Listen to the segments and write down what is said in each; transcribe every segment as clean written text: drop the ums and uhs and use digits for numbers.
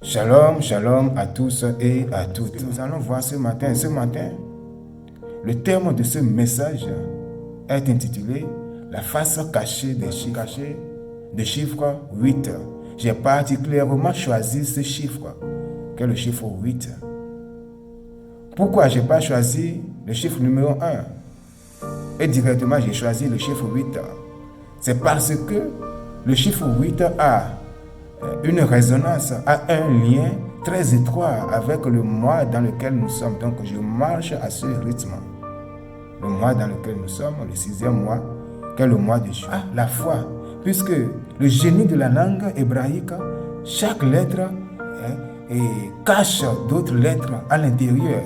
Shalom, shalom à tous et à toutes. Nous allons voir ce matin, le thème de ce message est intitulé La face cachée des chiffres 8. J'ai particulièrement choisi ce chiffre, qui est le chiffre 8. Pourquoi je n'ai pas choisi le chiffre numéro 1 et directement j'ai choisi le chiffre 8? C'est parce que le chiffre 8 a une résonance, a un lien très étroit avec le mois dans lequel nous sommes. Donc je marche à ce rythme. Le mois dans lequel nous sommes, le 6e mois, qui est le mois de juin. La foi, puisque le génie de la langue hébraïque, chaque lettre cache d'autres lettres à l'intérieur.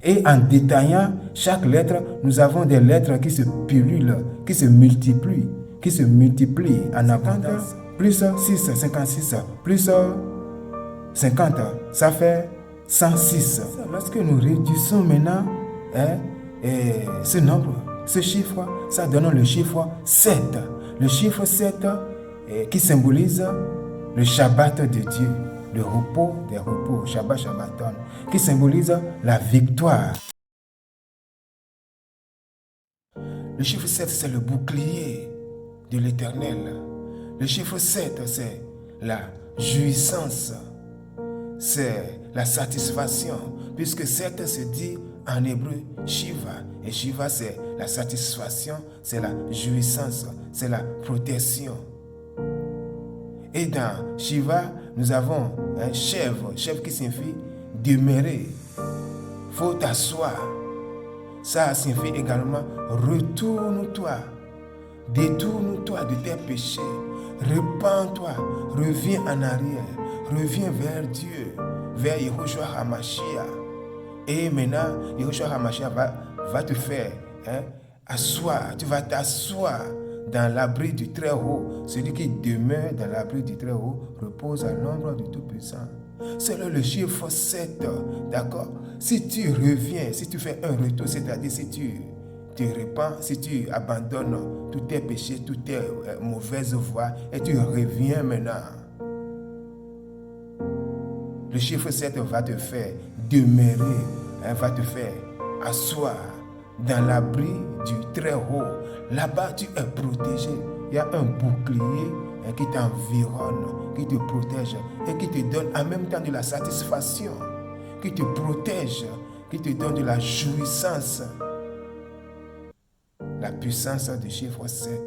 Et en détaillant chaque lettre, nous avons des lettres qui se pullulent, qui se multiplient en abondance. Plus 6, 56, plus 50, ça fait 106. Lorsque nous réduisons maintenant ce nombre, ce chiffre, ça donne le chiffre 7. Le chiffre 7 qui symbolise le Shabbat de Dieu, le repos des repos, Shabbat Shabbaton, qui symbolise la victoire. Le chiffre 7, c'est le bouclier de l'Éternel. Le chiffre 7, c'est la jouissance, c'est la satisfaction, puisque 7 se dit en hébreu Shiva, et Shiva c'est la satisfaction, c'est la jouissance, c'est la protection. Et dans Shiva, nous avons un chèvre qui signifie demeurer, faut t'asseoir. Ça signifie également retourne-toi, détourne-toi de tes péchés, repens-toi, reviens en arrière, reviens vers Dieu, vers Yehoshua HaMashiach. Et maintenant, Yehoshua HaMashiach va te faire asseoir, tu vas t'asseoir dans l'abri du Très-Haut. Celui qui demeure dans l'abri du Très-Haut repose à l'ombre du Tout-Puissant. C'est le chiffre 7, d'accord? Si tu reviens, si tu fais un retour, c'est-à-dire si tu te repens, si tu abandonnes tous tes péchés, toutes tes mauvaises voies et tu reviens maintenant, le chiffre 7 va te faire demeurer, va te faire asseoir dans l'abri du Très-Haut. Là-bas, tu es protégé. Il y a un bouclier qui t'environne, qui te protège et qui te donne en même temps de la satisfaction, qui te protège, qui te donne de la jouissance. La puissance du chiffre 7.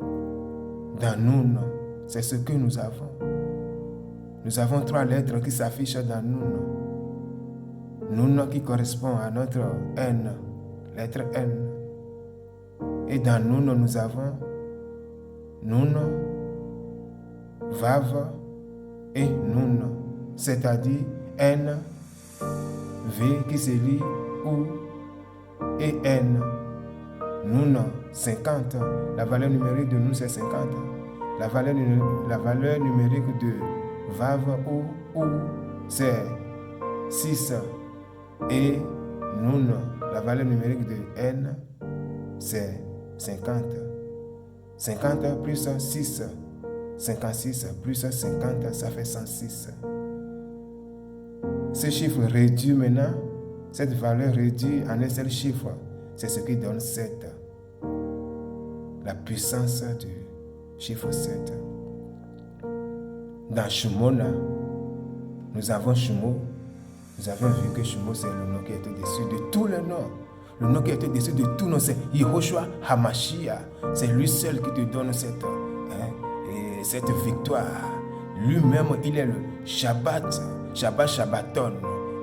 Dans nous, c'est ce que nous avons. Nous avons 3 lettres qui s'affichent dans nous. Nous qui correspond à notre N, lettre N. Et dans nous avons Nun, Vav et Nun, c'est-à-dire N, V qui se lit OU et N. Nun, 50. La valeur numérique de nous, c'est 50. La valeur numérique de Vav ou c'est 6. Et Nun, la valeur numérique de N, c'est 50. 50 plus 6, 56 plus 50, ça fait 106. Ce chiffre réduit maintenant, cette valeur réduite en un seul chiffre, c'est ce qui donne 7. La puissance du chiffre 7. Dans Shemona, nous avons Shemo. Nous avons vu que Shemo, c'est le nom qui est au-dessus de tous les noms. Le nom qui est au-dessus de tous nos noms, c'est Yehoshua HaMashiach. C'est lui seul qui te donne cette victoire. Lui-même, il est le Shabbat Shabbaton.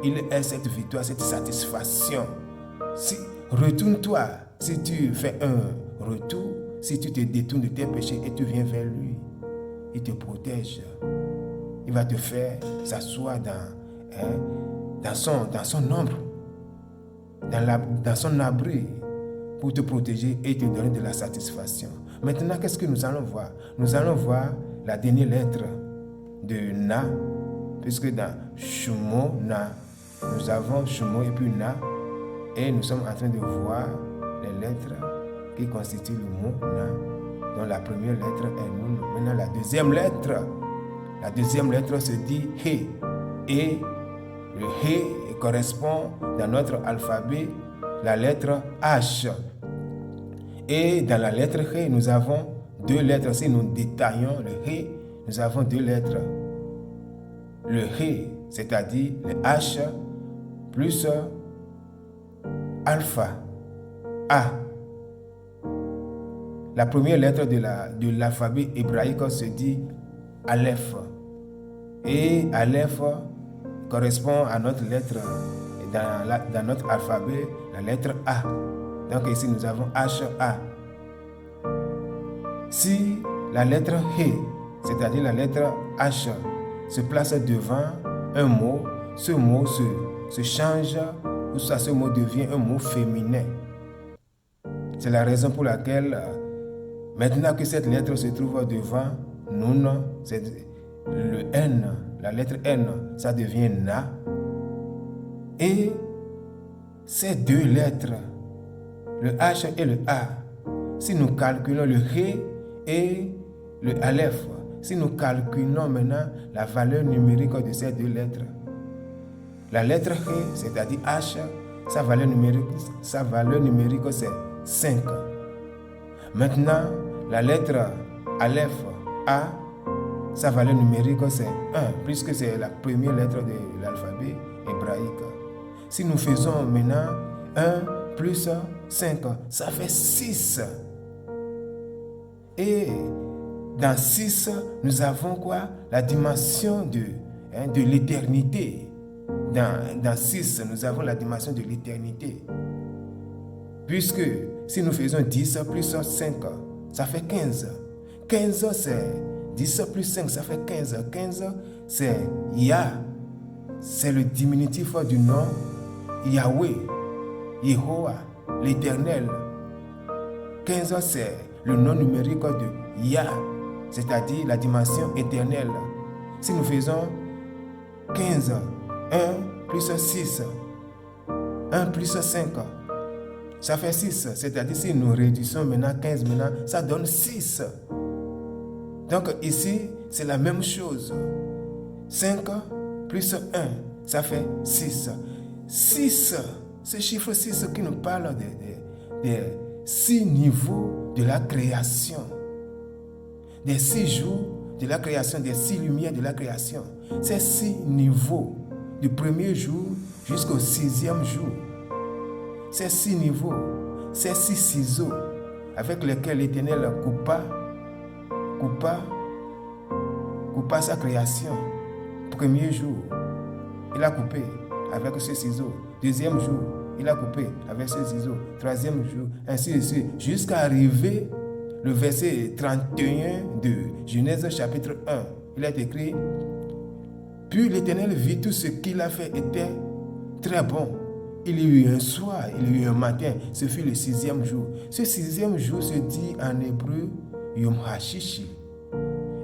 Il est cette victoire, cette satisfaction. Retourne-toi, si tu fais un retour, si tu te détournes de tes péchés et tu viens vers lui, il te protège. Il va te faire s'asseoir dans son ombre, dans son abri, pour te protéger et te donner de la satisfaction. Maintenant, qu'est-ce que nous allons voir? Nous allons voir la dernière lettre de Na, puisque dans Shumo, Na, nous avons Shumo et puis Na, et nous sommes en train de voir les lettres qui constituent le mot Na, dont la première lettre est Nun. Maintenant, la deuxième lettre La deuxième lettre se dit He. Et le He correspond dans notre alphabet la lettre H. Et dans la lettre He, nous avons deux lettres. Si nous détaillons le He, nous avons deux lettres. Le He, c'est-à-dire le H plus alpha, A. La première lettre de l'alphabet hébraïque se dit Aleph. Et Aleph correspond à notre lettre dans notre alphabet, la lettre A. Donc ici nous avons H-A. Si la lettre He, c'est-à-dire la lettre H, se place devant un mot, ce mot se change, ou soit ce mot devient un mot féminin. C'est la raison pour laquelle, maintenant que cette lettre se trouve devant Nun, c'est le N, la lettre N, ça devient Na. Et ces deux lettres, le H et le A, si nous calculons le He et le Aleph, si nous calculons maintenant la valeur numérique de ces deux lettres, la lettre He, c'est-à-dire H, sa valeur numérique c'est 5. Maintenant, la lettre Aleph, A, sa valeur numérique c'est 1, puisque c'est la première lettre de l'alphabet hébraïque. Si nous faisons maintenant 1 plus 5, ça fait 6. Et dans 6, nous avons quoi? La dimension de l'éternité. Dans 6, nous avons la dimension de l'éternité. Puisque si nous faisons 10 plus 5, ça fait 15. 15, c'est 10 plus 5, ça fait 15. 15, c'est Yah. C'est le diminutif du nom Yahweh, Yehoah, l'Éternel. 15, c'est le nom numérique de Yah, c'est-à-dire la dimension éternelle. Si nous faisons 15, 1 plus 6, 1 plus 5, ça fait 6. C'est-à-dire si nous réduisons maintenant 15, maintenant, ça donne 6. Donc ici, c'est la même chose. 5 plus 1, ça fait 6. 6, ce chiffre 6 qui nous parle des 6 niveaux de la création. Des 6 jours de la création, des 6 lumières de la création. Ces 6 niveaux, du premier jour jusqu'au 6e jour. Ces 6 niveaux, ces 6 ciseaux avec lesquels l'Éternel coupa sa création. Premier jour, il a coupé avec ce ciseau. Deuxième jour, il a coupé avec ce ciseau. Troisième jour, ainsi de suite, jusqu'à arriver le verset 31 de Genèse chapitre 1. Il est écrit: puis l'Éternel vit tout ce qu'il a fait était très bon. Il y eut un soir, il y eut un matin, ce fut le 6e jour. Ce 6e jour se dit en hébreu Yom HaShishi.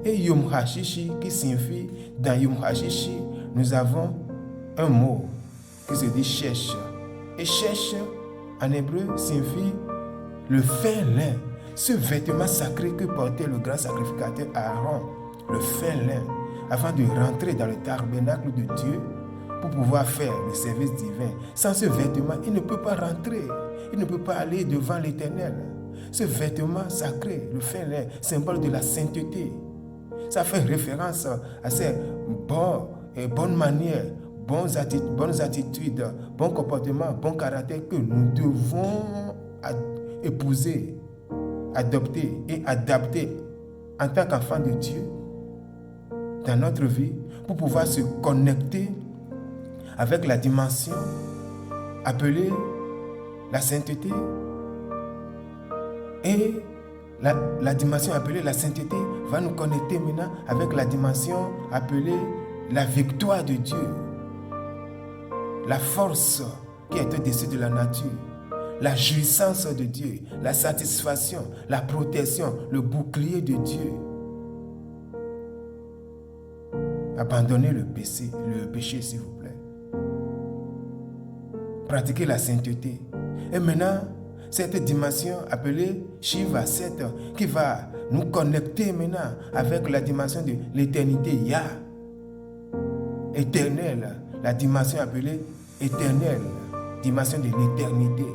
Et Yom HaShishi qui signifie, dans Yom HaShishi, nous avons un mot qui se dit Shesh. Et Shesh en hébreu signifie le fin lin, ce vêtement sacré que portait le grand sacrificateur Aaron, le fin lin, avant de rentrer dans le tabernacle de Dieu pour pouvoir faire le service divin. Sans ce vêtement, il ne peut pas rentrer, il ne peut pas aller devant l'Éternel. Ce vêtement sacré, le fin lin, symbole de la sainteté. Ça fait référence à ces bonnes manières, bonnes attitudes, bons comportements, bon caractère que nous devons épouser, adopter et adapter en tant qu'enfant de Dieu dans notre vie pour pouvoir se connecter avec la dimension appelée la sainteté. Et la dimension appelée la sainteté va nous connecter maintenant avec la dimension appelée la victoire de Dieu. La force qui est au-dessus de la nature. La jouissance de Dieu. La satisfaction, la protection, le bouclier de Dieu. Abandonnez le péché s'il vous plaît. Pratiquez la sainteté. Et maintenant, cette dimension appelée Shiva 7 qui va nous connecter maintenant avec la dimension de l'éternité Yah. Éternelle, la dimension appelée éternelle, dimension de l'éternité.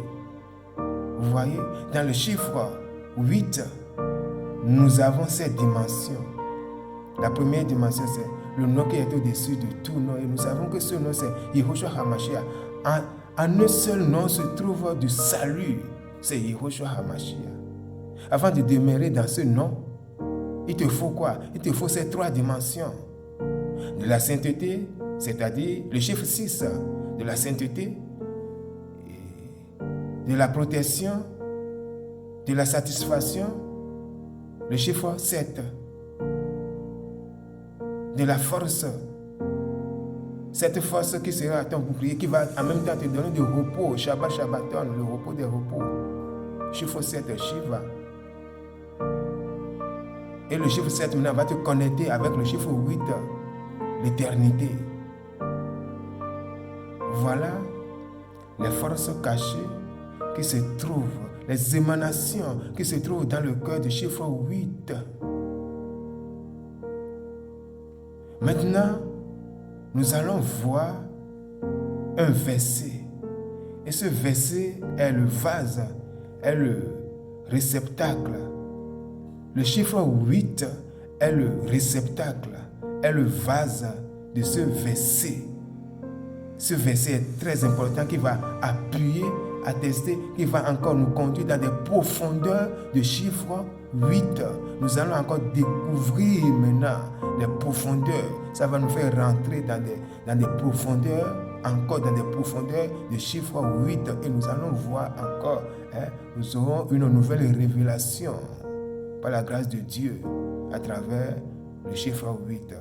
Vous voyez, dans le chiffre 8, nous avons cette dimension. La première dimension, c'est le nom qui est au-dessus de tout nom. Et nous savons que ce nom, c'est Yehoshua HaMashiach. En un seul nom se trouve du salut. C'est Yehoshua HaMashiach. Avant de demeurer dans ce nom, il te faut quoi? Il te faut ces 3 dimensions. De la sainteté, c'est-à-dire le chiffre 6, de la sainteté, de la protection, de la satisfaction, le chiffre 7, de la force, cette force qui sera ton bouclier, qui va en même temps te donner du repos, Shabbat Shabbaton, le repos des repos. Chiffre 7, Shiva. Et le chiffre 7 maintenant va te connecter avec le chiffre 8, l'éternité. Voilà les forces cachées qui se trouvent, les émanations qui se trouvent dans le cœur du chiffre 8. Maintenant, nous allons voir un verset. Et ce verset est le vase, est le réceptacle. Le chiffre 8 est le réceptacle, est le vase de ce verset. Ce verset est très important qui va appuyer, attester, qui va encore nous conduire dans des profondeurs de chiffre 8. Nous allons encore découvrir maintenant les profondeurs. Ça va nous faire rentrer dans des profondeurs, encore dans des profondeurs de chiffre 8. Et nous allons voir encore, nous aurons une nouvelle révélation par la grâce de Dieu à travers le chiffre 8.